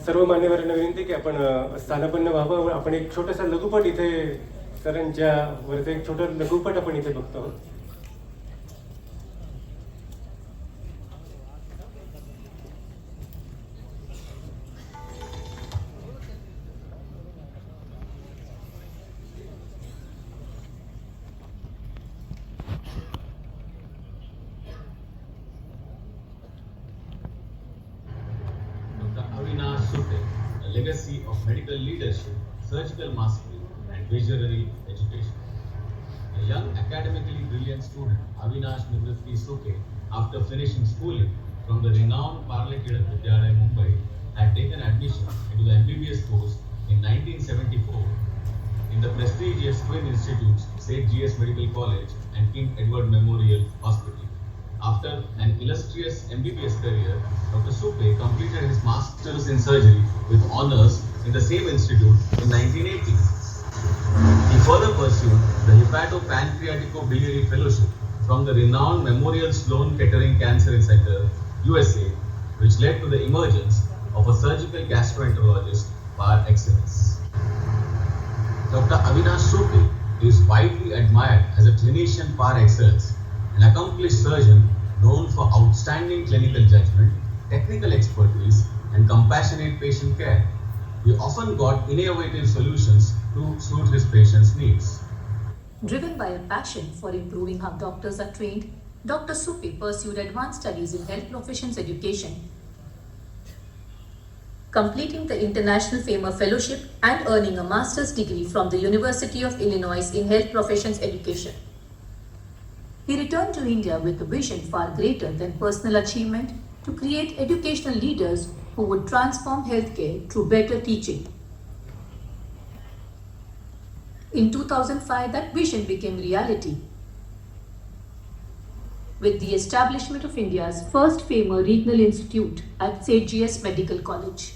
सर्व मान्यवरांना विनंती की आपण स्थानापन्न व्हावं. आपण एक छोटासा लघुपट इथे सरांच्या वरचं एक छोटं लघुपट आपण इथे बघतो आहोत. Avinash Sutte, a legacy of medical leadership, surgical mastery, and visionary education. A young academically brilliant student, Avinash Nivritti Suke, after finishing schooling from the renowned Parlekidat Vidyalaya, Mumbai, had taken admission into the MBBS course in 1974 in the prestigious twin institutes St. G.S. Medical College and King Edward Memorial Hospital. After an illustrious MBBS career, Dr. Supe completed his Masters in Surgery with honors in the same institute in 1980. He further pursued the Hepatopancreaticobiliary Fellowship from the renowned Memorial Sloan Kettering Cancer Center, USA, which led to the emergence of a surgical gastroenterologist par excellence. Dr. Avinash Supe is widely admired as a clinician par excellence, an accomplished surgeon known for outstanding clinical judgment, technical expertise, and compassionate patient care. He often got innovative solutions to suit his patients' needs. Driven by a passion for improving how doctors are trained, Dr. Supe pursued advanced studies in health professions education, completing the International FAMER Fellowship and earning a master's degree from the University of Illinois in health professions education. He returned to India with a vision far greater than personal achievement to create educational leaders who would transform healthcare through better teaching. In 2005, that vision became reality with the establishment of India's first FAMER Regional Institute at St. G.S. Medical College.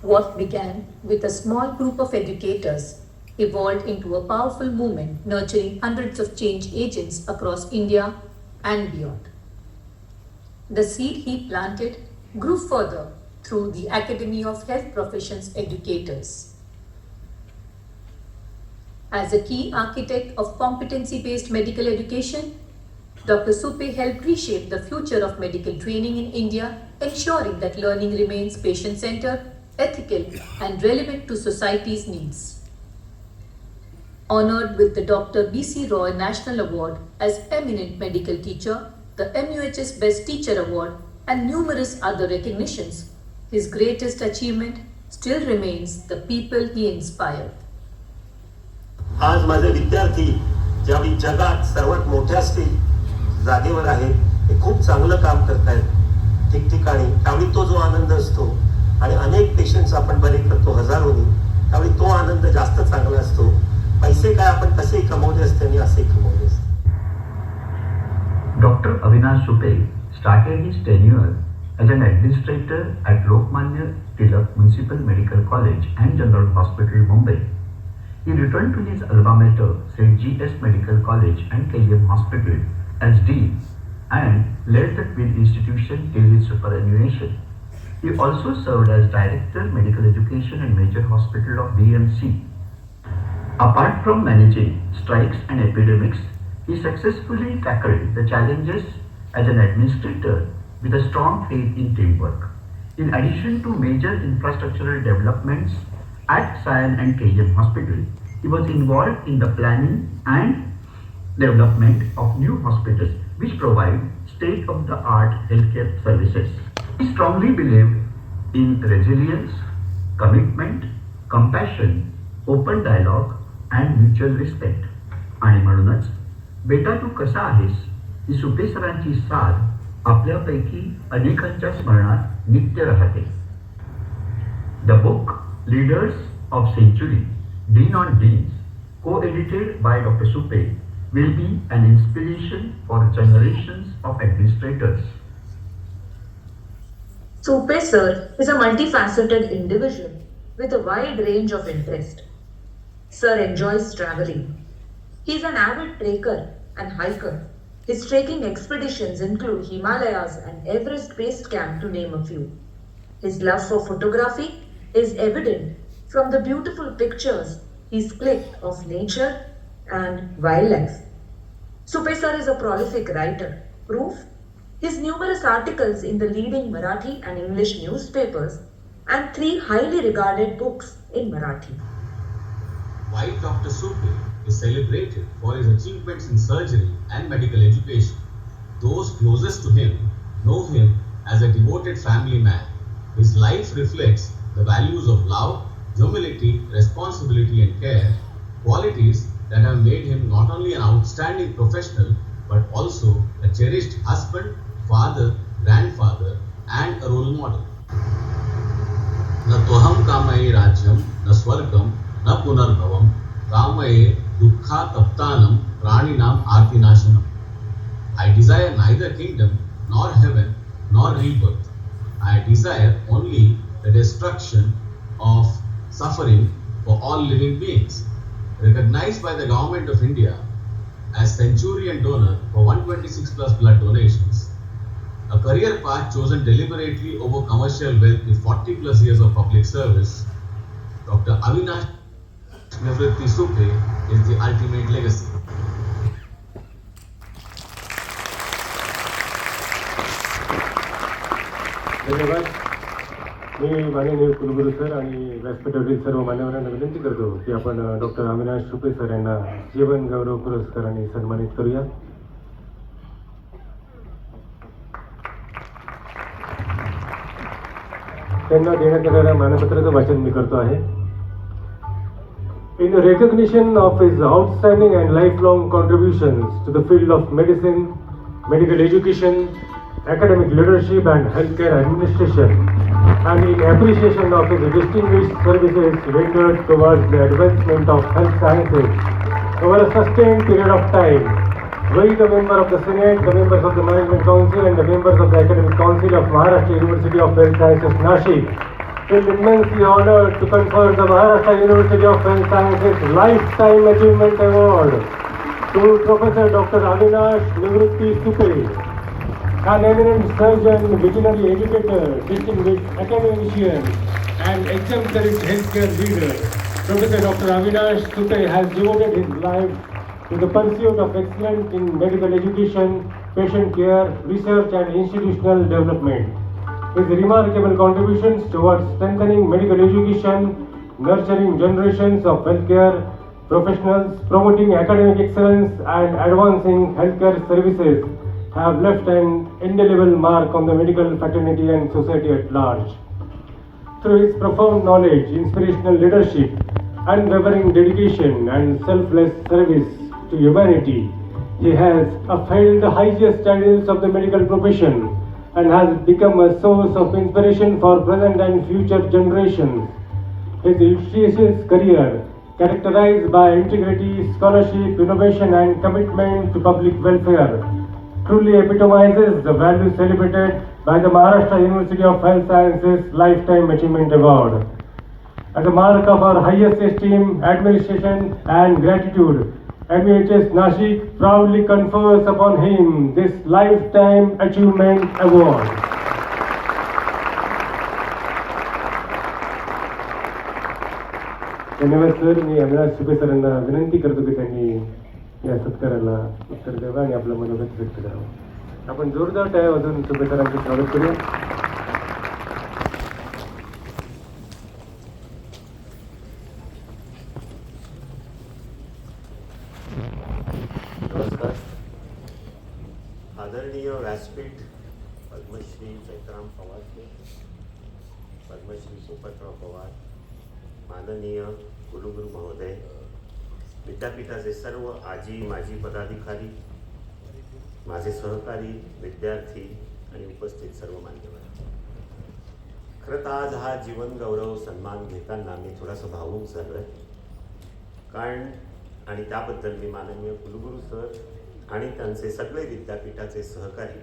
What began with a small group of educators evolved into a powerful movement nurturing hundreds of change agents across India and beyond. The seed he planted grew further through the Academy of Health Professions Educators. As a key architect of competency-based medical education, Dr. Supe helped reshape the future of medical training in India, ensuring that learning remains patient-centered, ethical, and relevant to society's needs. Honored with the Dr. B.C. Roy National Award as Eminent Medical Teacher, the MUHS Best Teacher Award, and numerous other recognitions, his greatest achievement still remains the people he inspired. आज माझे विद्यार्थी ज्यावेळी जगात सर्वात मोठ्या जागेवर आहेत, ते खूप चांगलं काम करतायत ठिकठिकाणी, त्यावेळी तो जो आनंद असतो आणि अनेक पेशंट्स आपण बरे करतो हजारोनी, त्यावेळी तो आनंद जास्त चांगला असतो. पैसे काय आपण कसेही कमवले असते आणि असेही कमवले असते. Dr. Avinash Supe started his tenure as an administrator at Lokmanya Tilak Municipal Medical College and General Hospital, Mumbai. He returned to his alma mater, St. G.S. Medical College and KM Hospital as Dean and led the twin institution till his superannuation. He also served as Director Medical Education and Major Hospital of BMC. Apart from managing strikes and epidemics, he successfully tackled the challenges as an administrator with a strong faith in teamwork. In addition to major infrastructural developments at Sion and KM Hospital, he was involved in the planning and development of new hospitals which provide state-of-the-art healthcare services. He strongly believed in resilience, commitment, compassion, open dialogue, and mutual respect. आणि म्हणूनच बेटा तू कसा आहेस ही सुपे सरांची साथ आपल्यापैकी अनेकांच्या स्मरणात नित्य राहते. The book Leaders of Century, Dean on Deans, co-edited by Dr. Supe, will be an inspiration for generations of administrators. Supe sir is a multifaceted individual with a wide range of interest. Sir enjoys traveling. He is an avid trekker and hiker. His trekking expeditions include Himalayas and Everest Base Camp, to name a few. His love for photography is evident from the beautiful pictures he's clicked of nature and wildlife. Supe sir is a prolific writer. Proof? His numerous articles in the leading Marathi and English newspapers and 3 highly regarded books in Marathi. While Dr. Supe is celebrated for his achievements in surgery and medical education, those closest to him know him as a devoted family man. His life reflects the values of love, humility, responsibility, and care, qualities that have made him not only an outstanding professional but also a cherished husband, father, grandfather, and a role model. न त्वहं कामये राज्यं न स्वर्गं न पुनर्भवं कामये दुःखातप्तानं प्राणिनां आर्तिनाशनम्. I desire neither kingdom nor heaven nor rebirth. I desire only the destruction of suffering for all living beings. Recognized by the Government of India as Centurion donor for 126 plus blood donations, a career path chosen deliberately over commercial wealth with 40 plus years of public service, Dr. Avinash Nivritti Supe is the ultimate legacy. धन्यवाद. मी माननीय कुलगुरू sir आणि व्यासपीठावरील सर्व मान्यवरांना विनंती करतो की आपण doctor Avinash Supe sir यांना जीवन गौरव पुरस्काराने सन्मानित करूया. त्यांना देण्यात येणाऱ्या मानपत्राचं वाचन मी करतो आहे. In recognition of his outstanding and lifelong contributions to the field of medicine, medical education, academic leadership and healthcare administration, and in appreciation of his distinguished services rendered towards the advancement of health sciences over a sustained period of time, we, the member of the Senate, the members of the Management Council and the members of the Academic Council of Maharashtra University of Health Sciences, Nashik, feel immensely honored to confer the Maharashtra University of Health Sciences Lifetime Achievement Award to Professor Dr. Avinash Nivritti Supe, an eminent surgeon, visionary educator, distinguished academician, and exemplary healthcare leader. Professor Dr. Avinash Supe has devoted his life to the pursuit of excellence in medical education, patient care, research, and institutional development. His remarkable contributions towards strengthening medical education, nurturing generations of healthcare professionals, promoting academic excellence, and advancing healthcare services have left an indelible mark on the medical fraternity and society at large. Through his profound knowledge, inspirational leadership, unwavering dedication, and selfless service to humanity, he has upheld the highest ideals of the medical profession and has become a source of inspiration for present and future generations. His illustrious career, characterized by integrity, scholarship, innovation, and commitment to public welfare, truly epitomizes the values celebrated by the Maharashtra University of Health Sciences Lifetime Achievement Award. As a mark of our highest esteem, admiration, and gratitude, MEHS Nashik proudly confers upon him this Lifetime Achievement Award. धन्यवाद sir. मी अविनाश सुपे सरांना विनंती करतो की त्यांनी या सत्काराला उत्तर द्यावं आणि आपलं मनोगत व्यक्त करावं. आपण जोरदार टाळ्या वाजवून सुपे सरांचं स्वागत करूया. नमस्कार. आदरणीय व्यासपीठ पद्मश्री चैत्राम पवार, पद्मश्री पोपटराव पवार, माननीय कुलगुरू महोदय, विद्यापीठाचे सर्व आजी माजी पदाधिकारी, माझे सहकारी, विद्यार्थी आणि उपस्थित सर्व मान्यवर. खरं तर आज हा जीवन गौरव सन्मान घेताना मी थोडासा भावूक झालो आहे. कारण आणि त्याबद्दल मी माननीय कुलगुरू सर आणि त्यांचे सगळे विद्यापीठाचे सहकारी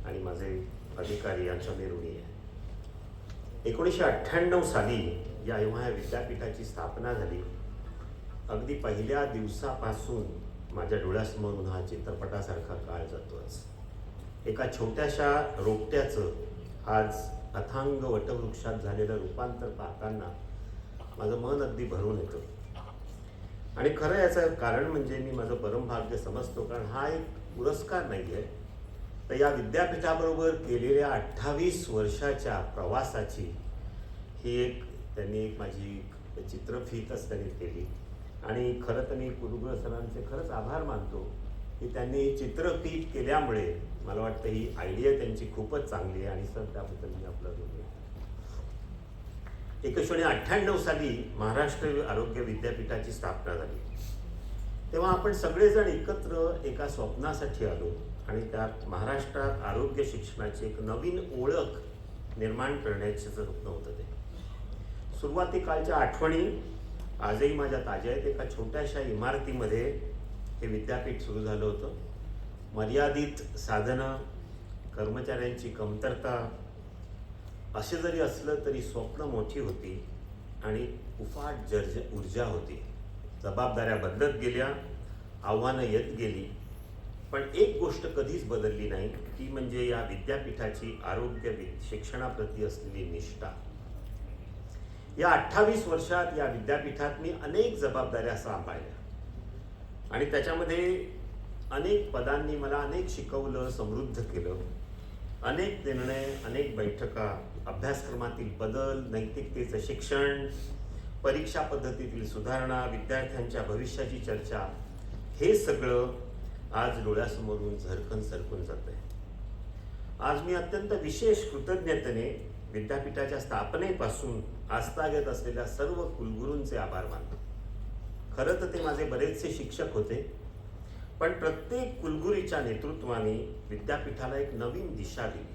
आणि माझे अधिकारी यांच्या मी ऋणी आहे. 1998 साली जेव्हा या विद्यापीठाची स्थापना झाली, अगदी पहिल्या दिवसापासून माझ्या डोळ्यासमोरून हा चित्रपटासारखा काळ जातोच. एका छोट्याशा रोपट्याचं आज अथांग वटवृक्षात झालेलं रूपांतर पाहताना माझं मन अगदी भरून येतं. आणि खरं याचं कारण म्हणजे मी माझं परमभाग्य समजतो, कारण हा एक पुरस्कार नाही आहे, तर या विद्यापीठाबरोबर केलेल्या 28 वर्षाच्या प्रवासाची त्यांनी एक माझी चित्रफीतच त्यांनी केली. आणि खरं तर मी कुरुगुळ सरांचे खरंच आभार मानतो की त्यांनी चित्रफीत केल्यामुळे मला वाटतं ही आयडिया त्यांची खूपच चांगली आहे. आणि सर त्याबद्दल मी आपलं बोलतो. 1998 साली महाराष्ट्र आरोग्य विद्यापीठाची स्थापना झाली. तेव्हा आपण सगळेजण एकत्र एका स्वप्नासाठी आलो आणि त्यात महाराष्ट्रात आरोग्य शिक्षणाची एक नवीन ओळख निर्माण करण्याचे स्वप्न होतं. ते सुरुवातीकाळच्या आठवणी आजही माझ्या ताज्या आहेत. एका छोट्याशा इमारतीमध्ये हे विद्यापीठ सुरू झालं होतं. मर्यादित साधनं, कर्मचाऱ्यांची कमतरता असे जरी असलं तरी स्वप्न मोठी होती आणि उफाट ऊर्जा होती. जबाबदाऱ्या बदलत गेल्या, आव्हानं येत गेली, पण एक गोष्ट कधीच बदलली नाही, ती म्हणजे या विद्यापीठाची आरोग्य शिक्षणाप्रती असलेली निष्ठा. या 28 वर्षात या विद्यापीठात मी अनेक जबाबदाऱ्या सांभाळल्या आणि त्याच्यामध्ये अनेक पदांनी मला अनेक शिकवलं, समृद्ध केलं. अनेक निर्णय, अनेक बैठका, अभ्यासक्रमातील बदल, नैतिकतेचं शिक्षण, परीक्षा पद्धतीतील सुधारणा, विद्यार्थ्यांच्या भविष्याची चर्चा, हे सगळं आज डोळ्यासमोरून झरकन सरकून जात आहे. आज मी अत्यंत विशेष कृतज्ञतेने विद्यापीठाच्या स्थापनेपासून आस्थागत असलेल्या सर्व कुलगुरूंचे आभार मानतो. खरं तर ते माझे बरेचसे शिक्षक होते, पण प्रत्येक कुलगुरूच्या नेतृत्वाने विद्यापीठाला एक नवीन दिशा दिली.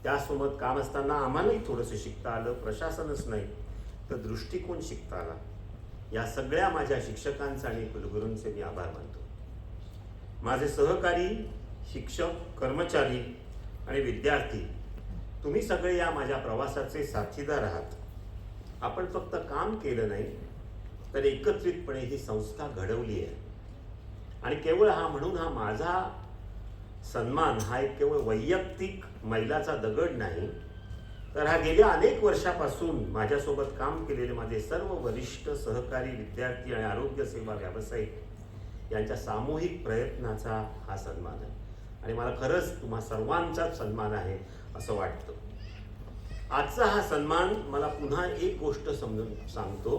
त्यासोबत काम असताना आम्हालाही थोडंसं शिकता आलं. प्रशासनच नाही तर दृष्टिकोन शिकता आला. या सगळ्या माझ्या शिक्षकांचे आणि कुलगुरूंचे मी आभार मानतो. माझे सहकारी, शिक्षक, कर्मचारी आणि विद्यार्थी, तुम्ही सगळे या माझ्या प्रवासाचे साथीदार आहात. आपण फक्त काम केलं नाही तर एकत्रितपणे ही संस्था घडवली आहे. आणि केवळ म्हणून हा माझा सन्मान हा एक केवळ वैयक्तिक मैलाचा दगड नाही, तर हा गेल्या अनेक वर्षापासून माझ्यासोबत काम केलेले माझे सर्व वरिष्ठ सहकारी, विद्यार्थी आणि आरोग्य सेवा व्यावसायिक यांच्या सामूहिक प्रयत्नाचा हा सन्मान आहे. आणि मला खरंच तुम्हा सर्वांचाच सन्मान आहे असं वाटतं. आजचा हा सन्मान मला पुन्हा एक गोष्ट समजून सांगतो.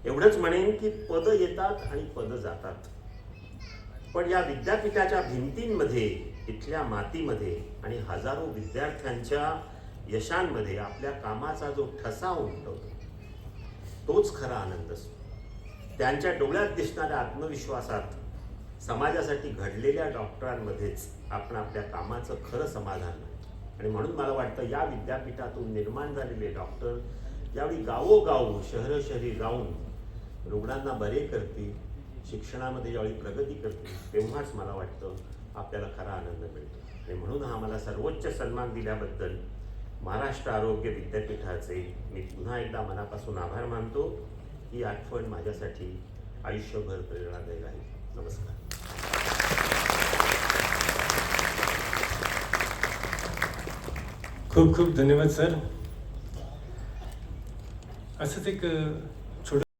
एवढंच म्हणेन की पदं येतात आणि पदं जातात, पण या विद्यापीठाच्या भिंतींमध्ये, इथल्या मातीमध्ये आणि हजारो विद्यार्थ्यांच्या यशांमध्ये आपल्या कामाचा जो ठसा उमटवतो तोच खरा आनंद असतो. त्यांच्या डोळ्यात दिसणाऱ्या आत्मविश्वासात, समाजासाठी घडलेल्या डॉक्टरांमध्येच आपण आपल्या कामाचं खरं समाधान आहे. आणि म्हणून मला वाटतं या विद्यापीठातून निर्माण झालेले डॉक्टर यावेळी गावोगाव, शहरी जाऊन रुग्णांना बरे करतील, शिक्षणामध्ये ज्यावेळी प्रगती करतील, तेव्हाच मला वाटतं आपल्याला खरा आनंद मिळतो. आणि म्हणून हा मला सर्वोच्च सन्मान दिल्याबद्दल महाराष्ट्र आरोग्य विद्यापीठाचे मी पुन्हा एकदा मनापासून आभार मानतो. ही आठवण माझ्यासाठी आयुष्यभर प्रेरणादायी राहील. नमस्कार. खूप खूप धन्यवाद सर. असंच एक छोटं